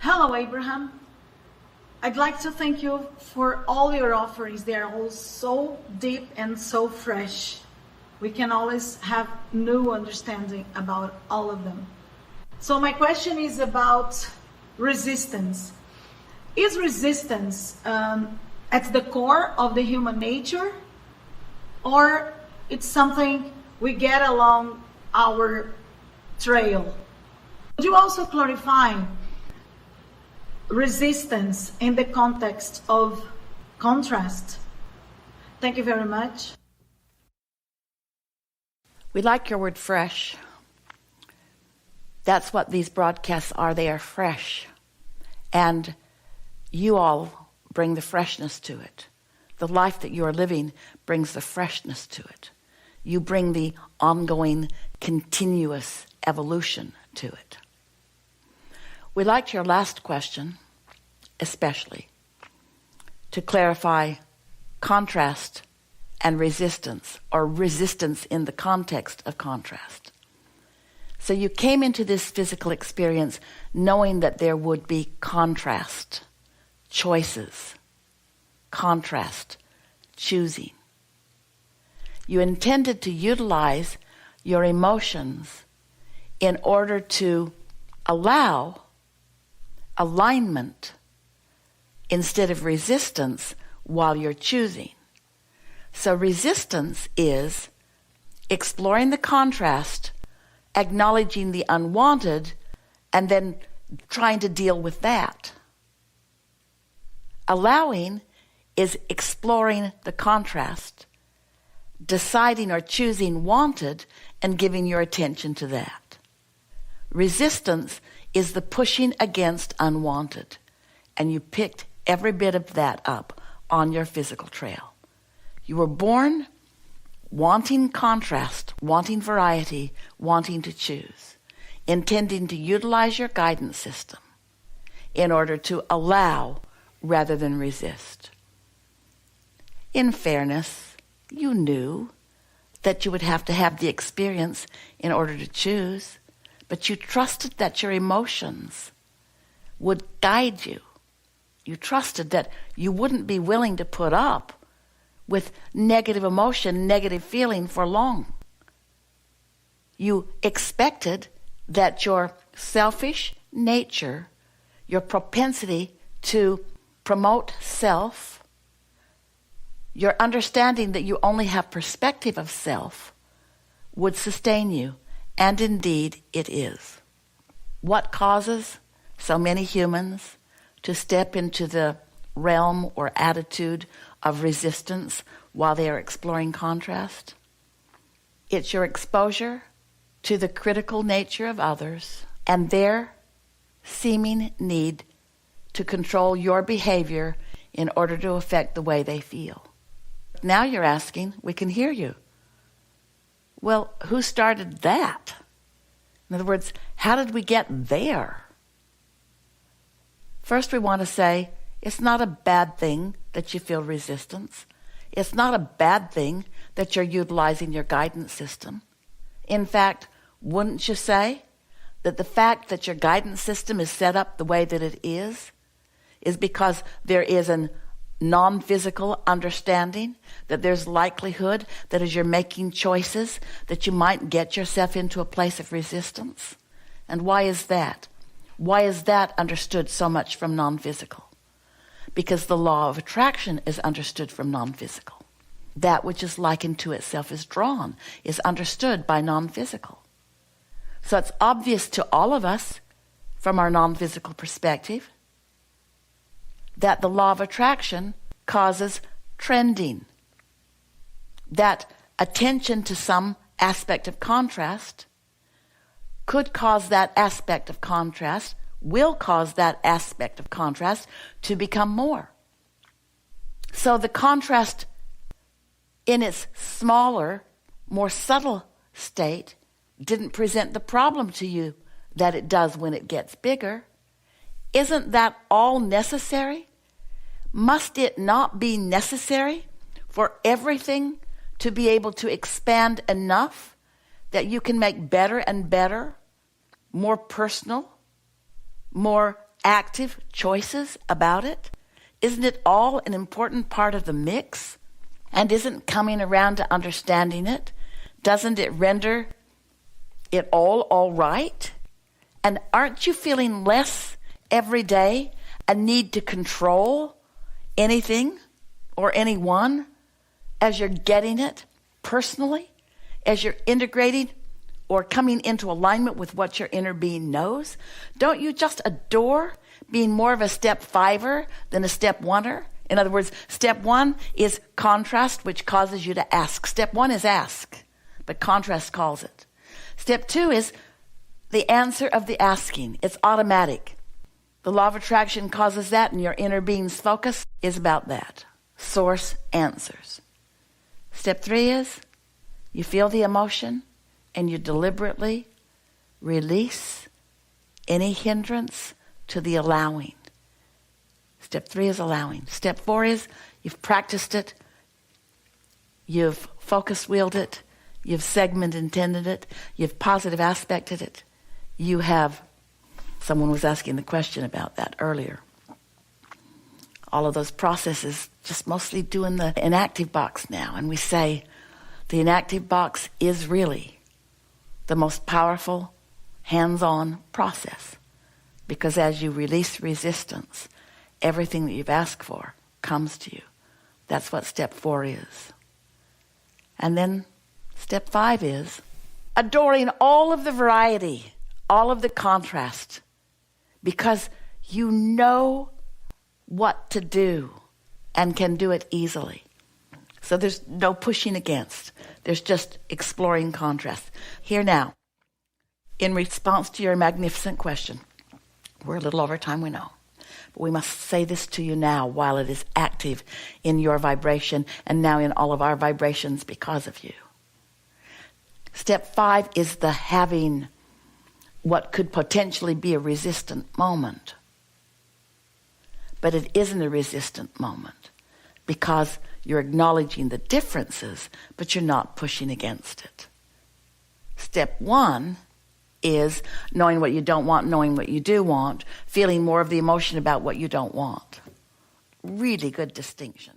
Hello, Abraham. I'd like to thank you for all your offerings. They are all so deep and so fresh. We can always have new understanding about all of them. So my question is about resistance. Is resistance at the core of the human nature, or it's something we get along our trail? Would you also clarify resistance in the context of contrast? Thank you very much. We like your word fresh. That's what these broadcasts are. They are fresh. And you all bring the freshness to it. The life that you are living brings the freshness to it. You bring the ongoing, continuous evolution to it. We liked your last question, especially, to clarify contrast and resistance, or resistance in the context of contrast. So you came into this physical experience knowing that there would be contrast, choices, contrast, choosing. You intended to utilize your emotions in order to allow alignment instead of resistance while you're choosing. So resistance is exploring the contrast, acknowledging the unwanted, and then trying to deal with that. Allowing is exploring the contrast, deciding or choosing wanted, and giving your attention to that. Resistance is the pushing against unwanted, and you picked every bit of that up on your physical trail. You were born wanting contrast, wanting variety, wanting to choose, intending to utilize your guidance system in order to allow rather than resist. In fairness, you knew that you would have to have the experience in order to choose, but you trusted that your emotions would guide you. You trusted that you wouldn't be willing to put up with negative emotion, negative feeling for long. You expected that your selfish nature, your propensity to promote self, your understanding that you only have perspective of self, would sustain you, and indeed it is. What causes so many humans to step into the realm or attitude of resistance while they are exploring contrast? It's your exposure to the critical nature of others and their seeming need to control your behavior in order to affect the way they feel. Now you're asking, we can hear you. Well, who started that? In other words, how did we get there? First, we want to say, it's not a bad thing that you feel resistance. It's not a bad thing that you're utilizing your guidance system. In fact, wouldn't you say that the fact that your guidance system is set up the way that it is because there is a non-physical understanding, that there's likelihood that as you're making choices that you might get yourself into a place of resistance? And why is that? Why is that understood so much from non-physical? Because the law of attraction is understood from non-physical. That which is likened to itself is drawn, is understood by non-physical. So it's obvious to all of us from our non-physical perspective that the law of attraction causes trending. That attention to some aspect of contrast could cause that aspect of contrast, will cause that aspect of contrast to become more. So the contrast in its smaller, more subtle state didn't present the problem to you that it does when it gets bigger. Isn't that all necessary? Must it not be necessary for everything to be able to expand enough that you can make better and better, more personal, more active choices about it? Isn't it all an important part of the mix? And isn't coming around to understanding it, doesn't it render it all right? And aren't you feeling less every day a need to control anything or anyone as you're getting it personally, as you're integrating or coming into alignment with what your inner being knows? Don't you just adore being more of a step fiver than a step oneer? In other words, step one is contrast, which causes you to ask. Step one is ask, but contrast calls it. Step two is the answer of the asking. It's automatic. The law of attraction causes that, and your inner being's focus is about that. Source answers. Step three is you feel the emotion and you deliberately release any hindrance to the allowing. Step three is allowing. Step four is you've practiced it, you've focus wheeled it, you've segment intended it, you've positive aspected it. You have, someone was asking the question about that earlier. All of those processes just mostly doing the inactive box now. And we say the inactive box is really the most powerful hands-on process, because as you release resistance, everything that you've asked for comes to you. That's what step four is. And then step five is adoring all of the variety, all of the contrast, because you know what to do and can do it easily. So there's no pushing against. There's just exploring contrast. Here now, in response to your magnificent question, we're a little over time, we know. But we must say this to you now while it is active in your vibration and now in all of our vibrations because of you. Step five is the having what could potentially be a resistant moment. But it isn't a resistant moment because you're acknowledging the differences, but you're not pushing against it. Step one is knowing what you don't want, knowing what you do want, feeling more of the emotion about what you don't want. Really good distinction.